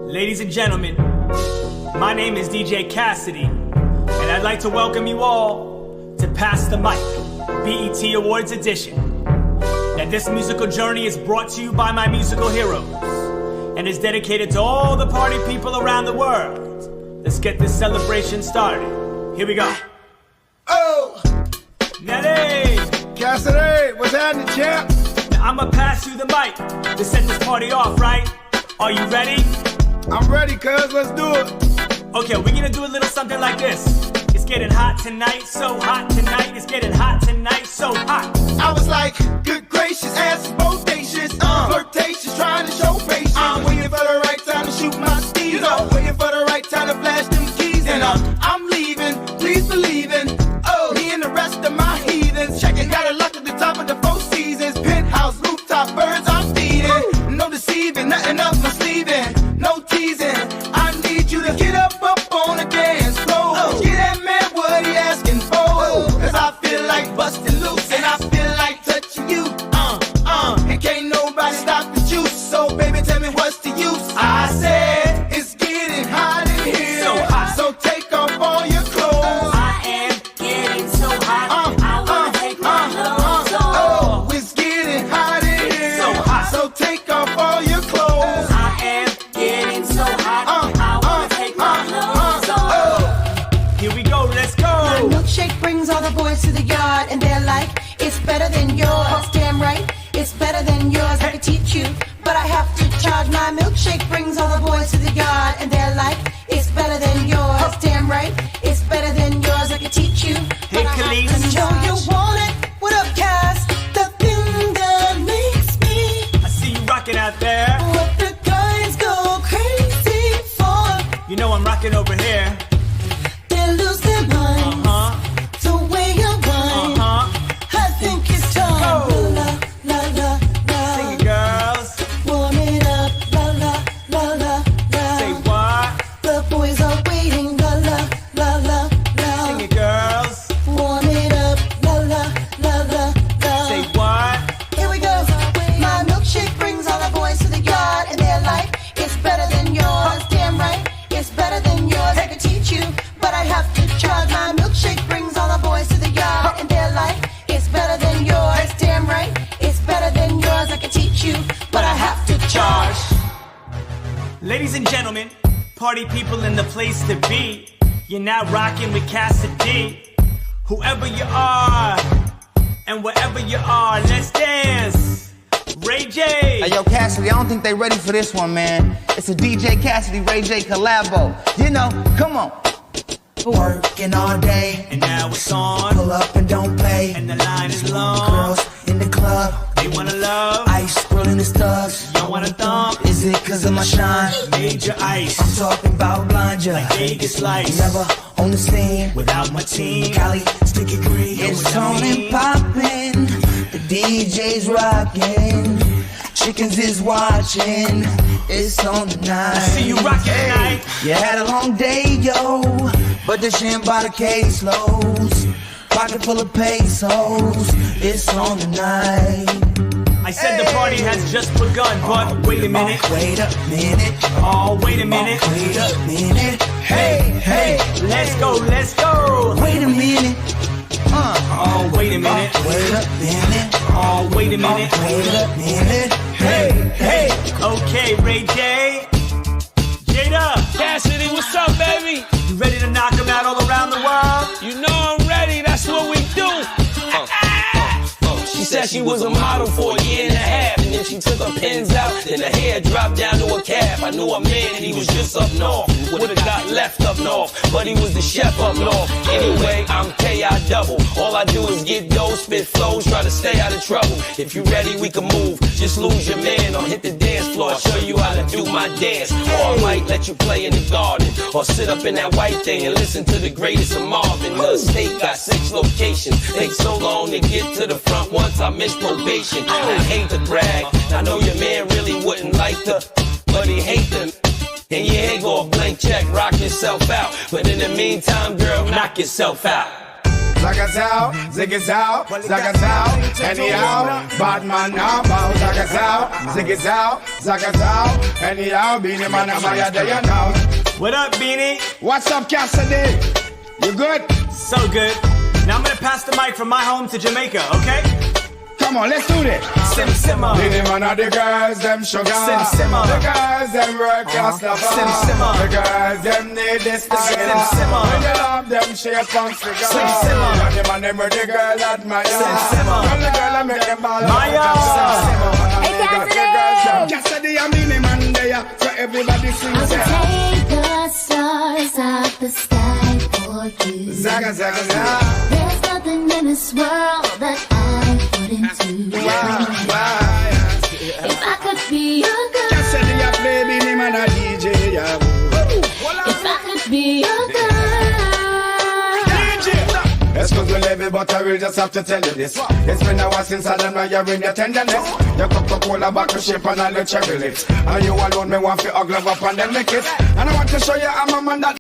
Ladies and gentlemen, my name is DJ Cassidy, and I'd like to welcome you all to Pass the Mic, BET Awards Edition. Now, this musical journey is brought to you by my musical heroes, and is dedicated to all the party people around the world. Let's get this celebration started. Here we go. Oh! Nelly! Cassidy, what's happening, champ? Now, I'ma pass you the mic to set this party off, right? Are you ready? I'm ready, cuz. Let's do it. Okay, we're gonna do a little something like this. It's getting hot tonight, so hot tonight. It's getting hot tonight, so hot. I was like, good gracious, ass is bodacious, flirtatious, trying to show patience. I'm waiting for the right time to shoot my steez. Waiting for the right time to flash them keys. And I'm leaving, please believing. Oh, me and the rest of my heathens. Checking, got it locked at the top of the Four Seasons. Penthouse, rooftop, birds I'm feeding. No deceiving, nothing up my sleeving. No teasing, I need you to get up on the dance floor. Get that man what he asking for. Cause I feel like busting loose and I feel like touching you. And can't nobody stop the juice. So baby, tell me what's the use. I said it's getting hot in here. So hot. So take off all your clothes. I am getting so hot. I wanna take my clothes off. Oh, it's getting hot in here. So hot. So take off all your clothes. I am getting so hot. I wanna take my clothes off. Here we go, let's go. My milkshake brings all the boys to the yard, and they're like, it's better than yours. Damn right, it's better than yours. I could teach you, but I have to charge. My milkshake brings all the boys to the yard, and they're like, it's better than yours. Damn right, it's better than yours. I could teach you, Hey, but I have Khalees. to charge. You want it? What up, Cass? The thing that makes me I see you rocking out there. what the guys go crazy for. You know I'm rocking over here. They lose their minds. The way you whine. I think it's time. Go. La la la la. Sing it, girls. Warm it up. La la la la la. Say what? The boys are waiting. La la la la la. Sing it, girls. Warm it up. La la la la la. Say what? Here we go. My milkshake brings all the boys to the yard, and they're like, it's better than yours. Damn right, it's better than yours. I could teach you, but I have to charge. My milkshake brings all the boys to the yard, and they're like, it's better than yours. Damn right, it's better than yours. I could teach you, but I have to charge. Ladies and gentlemen, party people in the place to be. You're now rocking with Cassidy. Whoever you are, and wherever you are, let's dance. Ray J. Hey, yo, Cassidy, I don't think they ready for this one, man. It's a DJ Cassidy, Ray J collabo. You know, come on. Working all day, And now it's on, pull up and don't pay. and the line is long. Girls in the club, They wanna love, ice rolling the studs. you wanna thump, Is it cause of my shine? major ice, I'm talking about blind ya. Vegas lights, Never on the scene. without my team. Cali, sticky green. It's on and poppin', the DJ's rockin', chickens is watching, it's on the night. See you rocking tonight. You had a long day, yo, but the sham by the caseloads, pocket full of pesos, it's on the night. I said the party has just begun, but wait a minute. Wait a minute. Oh, wait a minute. Wait a minute. Hey, hey, let's go, let's go. Wait a minute. Oh, wait a minute. Wait a minute. Oh, wait a minute. Wait a minute. Hey, hey. Okay, Ray J. Jada, Cassidy, what's up, baby? you ready to knock them out all around the world? You know I'm ready, that's what we do. She said she was a model for a year and a half, and then she took her pins out, then her hair dropped down to her calf. I knew a man and he was just up north, would've got left up north, but he was the chef up north. Anyway, I'm K.I. double, all I do is get dough, spit flows, try to stay out of trouble. If you ready, we can move, just lose your man or hit the dance floor, I'll show you how to do my dance. Or I might let you play in the garden, or sit up in that white thing and listen to the greatest of Marvin. The state got 6 locations, takes so long to get to the front once I missed probation. I hate to brag, I know your man really wouldn't like to, but he hate them. And your head go a blank check, rock yourself out. But in the meantime, girl, knock yourself out. Zagazao, zigazao, zagazao. Anyhow, bad man now bow. Zagazao, zigazao, zagazao. Anyhow, Beanie Man, I'm higher than you now. What up, Beanie? What's up, Cassidy? You good? So good. Now I'm gonna pass the mic from my home to Jamaica, okay? Come on, let's do this. Sim simmer. Beanie Man are the girls, them sugar. Sim simmer. The girls, them work as love. Sim simmer. The girls, them need this style. Sim simmer. When you love them, shape and figure. Sim simmer. And the man, them where the girl admire. Sim simmer. Tell the girl, I make them ball. Maya. Hey, Cassidy, I'm Beanie Man there. So everybody sing. I will take the stars out the sky for you. Zaga, zaga, zaga. There's nothing in this world that I wouldn't do. If I could be your girl, Cassidy, I play Beanie Man a DJ, yeah. if I could be your girl. Excuse me, lady, but I will just have to tell you this. It's been a while since I done admiring your tenderness. Your Coca-Cola bottle shape and all the cherry lips. And you alone, me want to hug love up and then make it. And I want to show you I'm a man that